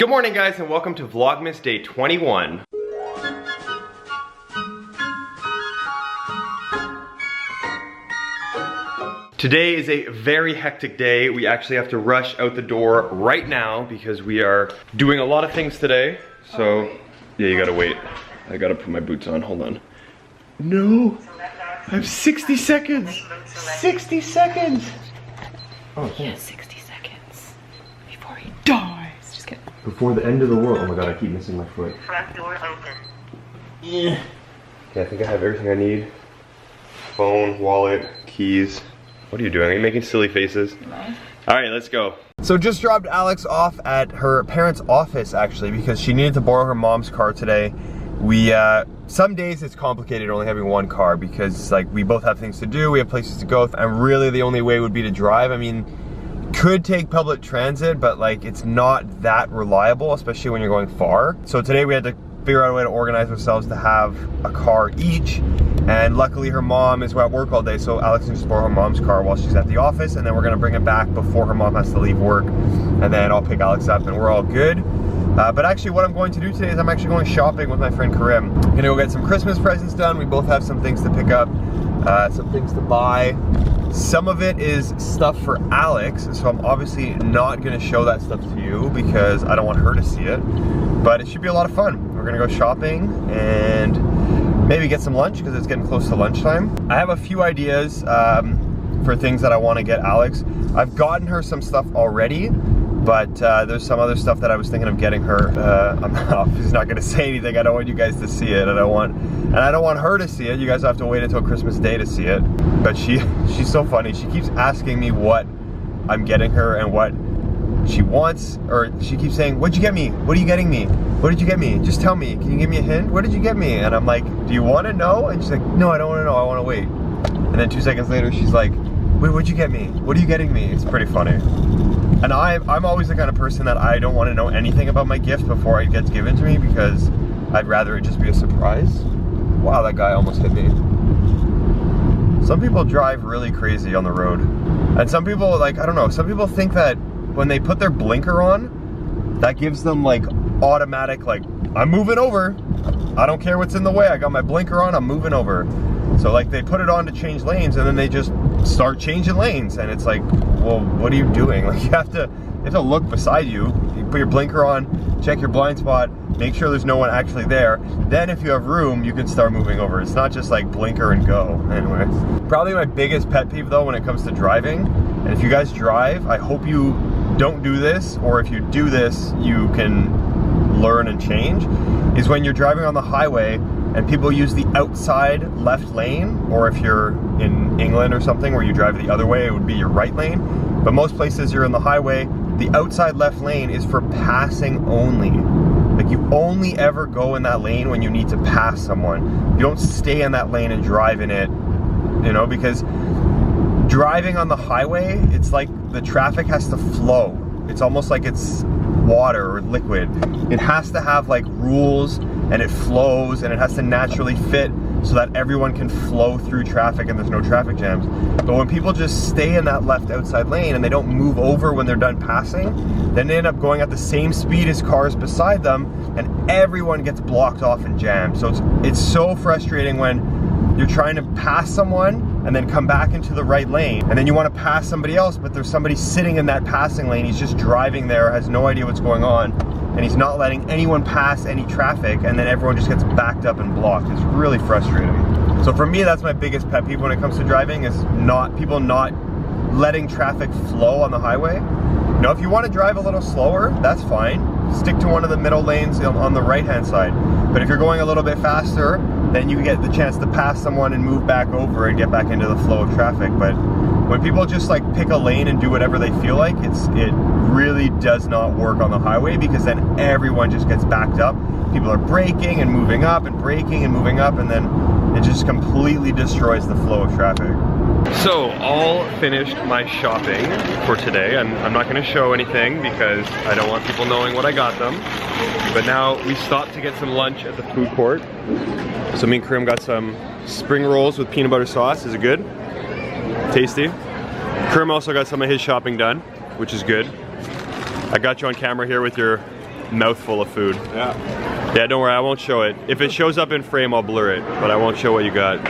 Good morning guys and welcome to Vlogmas day 21. Today is a very hectic day. We actually have to rush out the door right now because we are doing a lot of things today. So, yeah, you gotta wait. I gotta put my boots on, hold on. No, I have 60 seconds. 60 seconds. Oh, he has 60 seconds before he dies. Just kidding. Before the end of the world. Oh my god, I keep missing my foot. Front door open. Yeah. Okay, I think I have everything I need. Phone, wallet, keys. What are you doing? Are you making silly faces? No. Alright, let's go. So just dropped Alex off at her parents' office actually because she needed to borrow her mom's car today. Some days it's complicated only having one car because like we both have things to do, we have places to go, and really the only way would be to drive. I mean, could take public transit, but like it's not that reliable, especially when you're going far. So today we had to figure out a way to organize ourselves to have a car each, and luckily her mom is at work all day, so Alex can just borrow her mom's car while she's at the office, and then we're gonna bring it back before her mom has to leave work, and then I'll pick Alex up and we're all good. But actually what I'm going to do today is I'm actually going shopping with my friend Karim. I'm gonna go get some Christmas presents done. We both have some things to pick up, some things to buy. Some of it is stuff for Alex, so I'm obviously not gonna show that stuff to you because I don't want her to see it. But it should be a lot of fun. We're gonna go shopping and maybe get some lunch because it's getting close to lunchtime. I have a few ideas for things that I want to get Alex. I've gotten her some stuff already, but there's some other stuff that I was thinking of getting her. I'm obviously not gonna say anything. I don't want you guys to see it, and I don't want her to see it. You guys have to wait until Christmas Day to see it. But she's so funny. She keeps asking me what I'm getting her and what she wants, or she keeps saying, "What'd you get me? What are you getting me? What did you get me? Just tell me. Can you give me a hint? What did you get me?" And I'm like, "Do you want to know?" And she's like, "No, I don't want to know. I want to wait." And then 2 seconds later, she's like, "Wait, what'd you get me? What are you getting me?" It's pretty funny. And I'm always the kind of person that I don't want to know anything about my gift before it gets given to me because I'd rather it just be a surprise. Wow, that guy almost hit me. Some people drive really crazy on the road. And some people, like, I don't know, some people think that when they put their blinker on, that gives them like automatic, like, I'm moving over. I don't care what's in the way. I got my blinker on, I'm moving over. So like they put it on to change lanes and then they just start changing lanes. And it's like, well, what are you doing? Like you have to look beside you. You put your blinker on, check your blind spot, make sure there's no one actually there. Then if you have room, you can start moving over. It's not just like blinker and go. Anyway, probably my biggest pet peeve though when it comes to driving, and if you guys drive, I hope you don't do this, or if you do this, you can learn and change, is when you're driving on the highway and people use the outside left lane, or if you're in England or something where you drive the other way, it would be your right lane. But most places you're in the highway, the outside left lane is for passing only. Like you only ever go in that lane when you need to pass someone. You don't stay in that lane and drive in it, you know, because driving on the highway, it's like the traffic has to flow. It's almost like it's water or liquid. It has to have like rules, and it flows, and it has to naturally fit so that everyone can flow through traffic and there's no traffic jams. But when people just stay in that left outside lane and they don't move over when they're done passing, then they end up going at the same speed as cars beside them, and everyone gets blocked off and jammed. So it's so frustrating when you're trying to pass someone and then come back into the right lane, and then you want to pass somebody else, but there's somebody sitting in that passing lane. He's just driving there, has no idea what's going on, and he's not letting anyone pass any traffic, and then everyone just gets backed up and blocked. It's really frustrating. So for me, that's my biggest pet peeve when it comes to driving, is people not letting traffic flow on the highway. You know, if you want to drive a little slower, that's fine. Stick to one of the middle lanes on the right-hand side. But if you're going a little bit faster, then you get the chance to pass someone and move back over and get back into the flow of traffic. But when people just like pick a lane and do whatever they feel like, it really does not work on the highway, because then everyone just gets backed up. People are braking and moving up and braking and moving up, and then it just completely destroys the flow of traffic. So, all finished my shopping for today, and I'm not gonna show anything because I don't want people knowing what I got them. But now we stopped to get some lunch at the food court. So me and Karim got some spring rolls with peanut butter sauce. Is it good? Tasty. Karim also got some of his shopping done, which is good. I got you on camera here with your mouthful of food. Yeah. Yeah, don't worry, I won't show it. If it shows up in frame, I'll blur it, but I won't show what you got.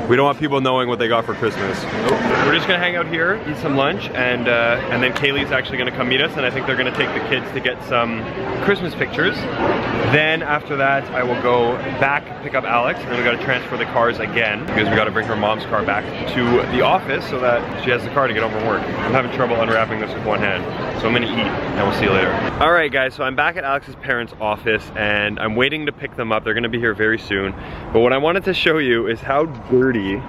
We don't want people knowing what they got for Christmas. We're just gonna hang out here, eat some lunch, and then Kaylee's actually gonna come meet us, and I think they're gonna take the kids to get some Christmas pictures. Then after that, I will go back, pick up Alex, and then we gotta transfer the cars again, because we gotta bring her mom's car back to the office so that she has the car to get home from work. I'm having trouble unwrapping this with one hand, so I'm gonna eat, and we'll see you later. All right, guys, so I'm back at Alex's parents' office, and I'm waiting to pick them up. They're gonna be here very soon. But what I wanted to show you is how dirty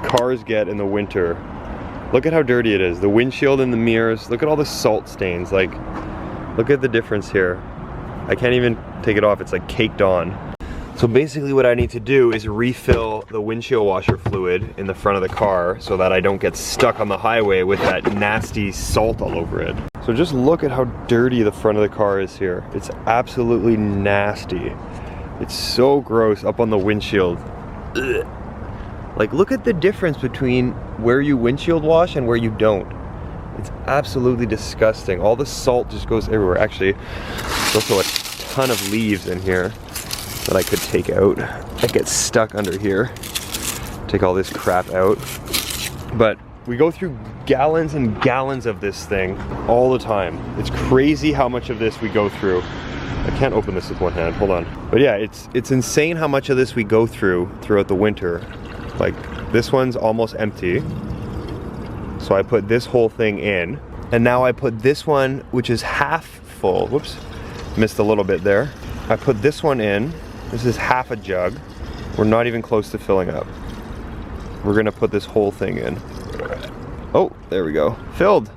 cars get in the winter. Look at how dirty it is. The windshield and the mirrors. Look at all the salt stains. Like, look at the difference here. I can't even take it off. It's like caked on. So basically what I need to do is refill the windshield washer fluid in the front of the car so that I don't get stuck on the highway with that nasty salt all over it. So just look at how dirty the front of the car is here. It's absolutely nasty. It's so gross up on the windshield. Ugh. Like, look at the difference between where you windshield wash and where you don't. It's absolutely disgusting. All the salt just goes everywhere. Actually, there's also a ton of leaves in here that I could take out. That gets stuck under here. Take all this crap out. But we go through gallons and gallons of this thing all the time. It's crazy how much of this we go through. I can't open this with one hand, hold on. But yeah, it's insane how much of this we go throughout the winter. Like, this one's almost empty. So I put this whole thing in. And now I put this one, which is half full. Whoops, missed a little bit there. I put this one in. This is half a jug. We're not even close to filling up. We're gonna put this whole thing in. Oh, there we go, filled.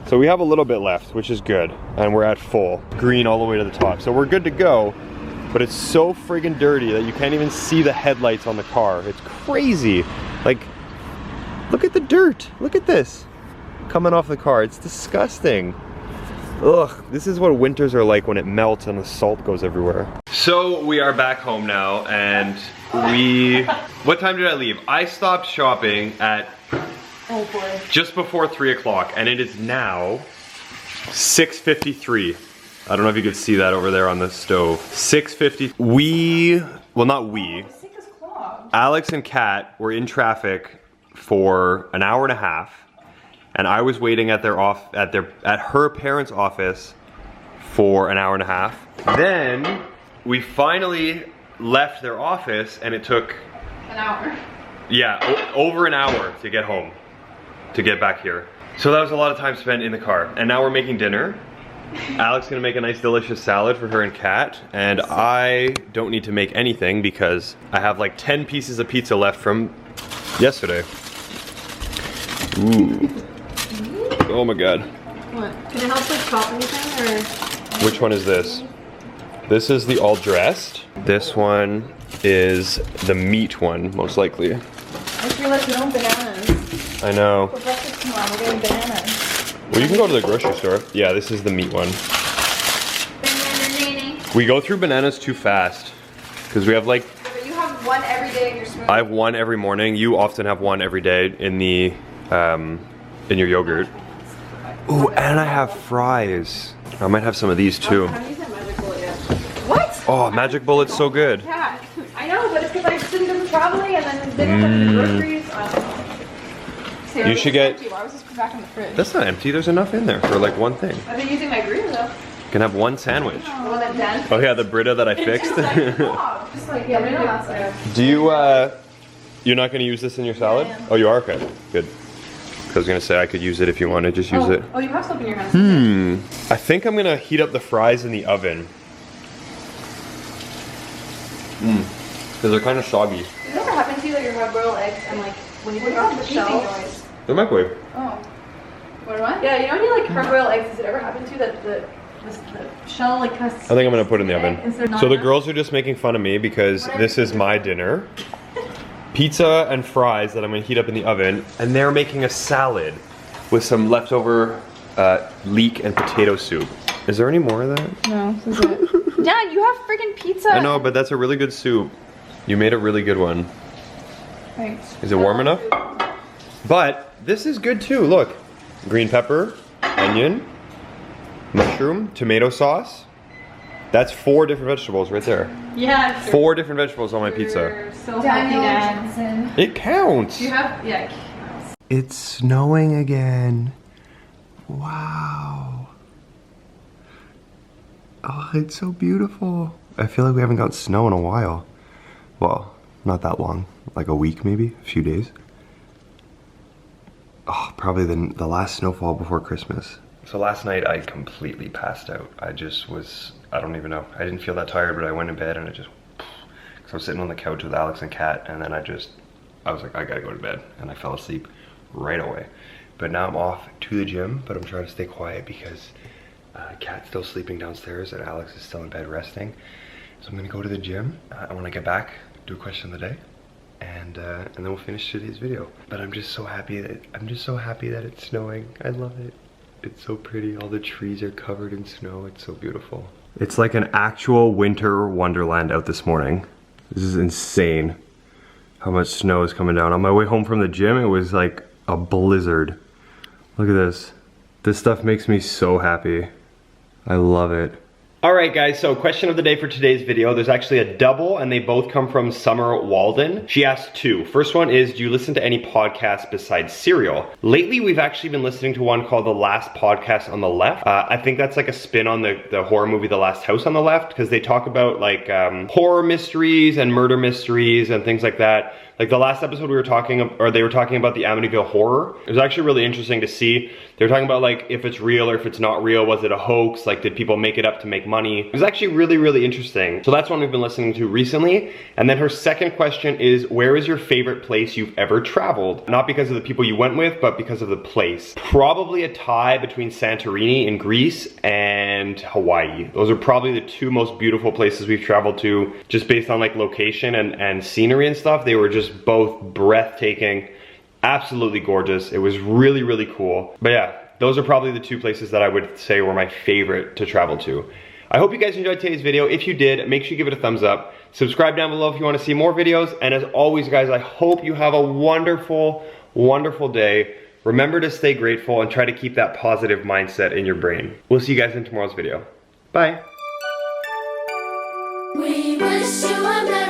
So we have a little bit left, which is good. And we're at full, green all the way to the top. So we're good to go, but it's so friggin' dirty that you can't even see the headlights on the car. It's crazy. Like, look at the dirt. Look at this coming off the car. It's disgusting. Ugh, this is what winters are like when it melts and the salt goes everywhere. So we are back home now, and what time did I leave? I stopped shopping at just before 3 o'clock, and it is now 6:53. I don't know if you could see that over there on the stove. 6:50. Well, not we. Alex and Kat were in traffic for an hour and a half, and I was waiting at her parents' office for an hour and a half. Then we finally left their office, and it took an hour. Yeah, over an hour to get home, to get back here. So that was a lot of time spent in the car. And now we're making dinner. Alex is gonna make a nice delicious salad for her and Kat, and I don't need to make anything because I have like 10 pieces of pizza left from yesterday. Ooh. Oh my god. What? Can I help with chop anything, or? Which one is this? This is the all dressed. This one is the meat one, most likely. I just realized we don't have bananas. I know. For breakfast tomorrow, we're getting bananas. Well, you can go to the grocery store. Yeah, this is the meat one. We go through bananas too fast because we have like. Yeah, but you have one every day in your smoothie. I have one every morning. You often have one every day in the in your yogurt. Ooh, and I have fries. I might have some of these too. I haven't used that magic bullet yet. What? Oh, magic bullet's so good. Yeah, I know, but it's because I didn't do traveling and then didn't have the groceries. Sarah, You should get. empty. Why was this put back in the fridge? That's not empty. There's enough in there for like one thing. I've been using my green though. You can have one sandwich. The one that Dan. Oh yeah, the Brita that I fixed. Just like, yeah, maybe that's there. Do you you're not gonna use this in your salad? I am. Oh, you are? Okay, good. I was gonna say I could use it if you want to just use it. Oh, you have soap in your hands. I think I'm gonna heat up the fries in the oven. Because they're kind of soggy. Does it ever happen to you that you have boiled eggs and like when you take off the shell? The microwave. Oh. What? Yeah, you know when you like hard-boiled eggs, does it ever happen to you that the shell like kind of... I think I'm gonna put it in the oven. So the girls are just making fun of me because this is my dinner. Pizza and fries that I'm gonna heat up in the oven, and they're making a salad with some leftover leek and potato soup. Is there any more of that? No, this is it. Dad, you have freaking pizza. I know, but that's a really good soup. You made a really good one. Thanks. Is it warm enough? But this is good too, look. Green pepper, onion, mushroom, tomato sauce, That's 4 different vegetables right there. Yeah. Sure. 4 different vegetables on my pizza. You're so healthy, Dad. It counts. You have, yeah, it counts. It's snowing again. Wow. Oh, it's so beautiful. I feel like we haven't got snow in a while. Well, not that long. Like a week maybe, a few days. Oh, probably the last snowfall before Christmas. So last night I completely passed out. I don't even know. I didn't feel that tired, but I went in bed and because I was sitting on the couch with Alex and Kat, and then I was like, I gotta go to bed, and I fell asleep right away. But now I'm off to the gym, but I'm trying to stay quiet because Kat's still sleeping downstairs and Alex is still in bed resting. So I'm gonna go to the gym. When I get back, do a question of the day, and then we'll finish today's video. But I'm just so happy that it's snowing. I love it. It's so pretty. All the trees are covered in snow. It's so beautiful. It's like an actual winter wonderland out this morning. This is insane how much snow is coming down. On my way home from the gym, it was like a blizzard. Look at this. This stuff makes me so happy. I love it. Alright guys, so question of the day for today's video. There's actually a double and they both come from Summer Walden. She asked 2. First one is, do you listen to any podcasts besides Serial? Lately we've actually been listening to one called The Last Podcast on the Left. I think that's like a spin on the horror movie The Last House on the Left, because they talk about like horror mysteries and murder mysteries and things like that. Like the last episode they were talking about the Amityville horror. It was actually really interesting to see. They were talking about like if it's real or if it's not real. Was it a hoax? Like did people make it up to make money? It was actually really, really interesting. So that's one we've been listening to recently. And then her second question is, where is your favorite place you've ever traveled? Not because of the people you went with, but because of the place. Probably a tie between Santorini in Greece and Hawaii. Those are probably the 2 most beautiful places we've traveled to, just based on like location and scenery and stuff. They were just both breathtaking, absolutely gorgeous. It was really, really cool. But yeah, those are probably the 2 places that I would say were my favorite to travel to. I hope you guys enjoyed today's video. If you did, make sure you give it a thumbs up. Subscribe down below if you want to see more videos. And as always, guys, I hope you have a wonderful, wonderful day. Remember to stay grateful and try to keep that positive mindset in your brain. We'll see you guys in tomorrow's video. Bye. We wish you a